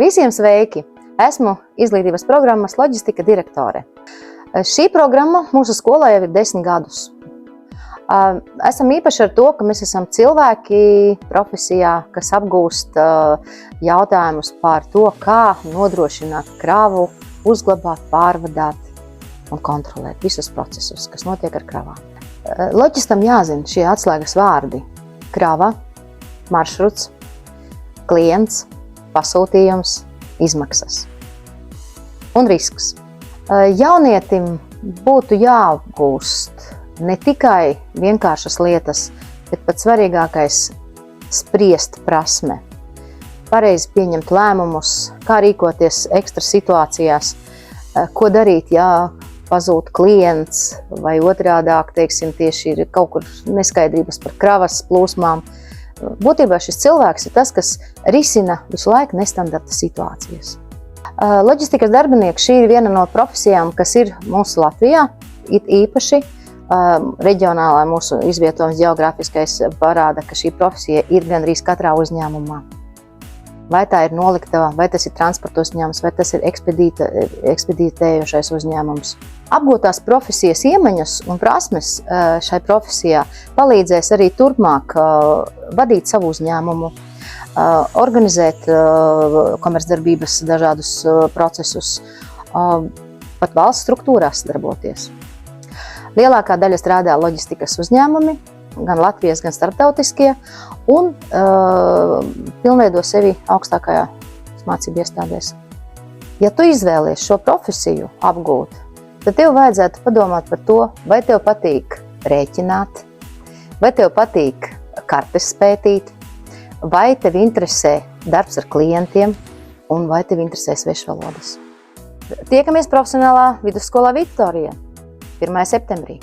Visiem sveiki! Esmu izglītības programmas loģistika direktore. Šī programma mūsu skolā jau ir 10 gadus. Esam īpaši ar to, ka mēs esam cilvēki profesijā, kas apgūst jautājumus par to, kā nodrošināt kravu, uzglabāt, pārvadāt un kontrolēt visus procesus, kas notiek ar kravām. Loģistam jāzina šie atslēgas vārdi – krava, maršruts, klients, pasūtījums, izmaksas un risks. Jaunietim būtu jāapgūst ne tikai vienkāršas lietas, bet pat svarīgākais spriest prasme. Pareizi pieņemt lēmumus, kā rīkoties ekstra situācijās, ko darīt, ja pazūd klients vai otrādāk, teiksim, tieši ir kaut kur neskaidrības par kravas plūsmām. Būtībā šis cilvēks ir tas, kas risina visu laiku nestandarta situācijas. Loģistikas darbinieks šī ir viena no profesijām, kas ir mūsu Latvijā, īpaši reģionālā mūsu izvietojums geogrāfiskais parāda, ka šī profesija ir gandrīz katrā uzņēmumā. Vai tā ir noliktava, vai tas ir transporta uzņēmums, vai tas ir ekspeditējošais uzņēmums. Apgūtās profesijas iemaņas un prasmes šai profesijā palīdzēs arī turpmāk vadīt savu uzņēmumu, organizēt komercdarbības dažādus procesus, pat valsts struktūrās darboties. Lielākā daļa strādā loģistikas uzņēmumi, gan Latvijas, gan starptautiskie, un pilnveido sevi augstākajā mācību iestādēs. Ja tu izvēlies šo profesiju apgūt, tad tev vajadzētu padomāt par to, vai tev patīk rēķināt, vai tev patīk kartes pētīt, vai tev interesē darbs ar klientiem, un vai tev interesē svešvalodas. Tiekamies profesionālā vidusskolā Viktorija 1. septembrī.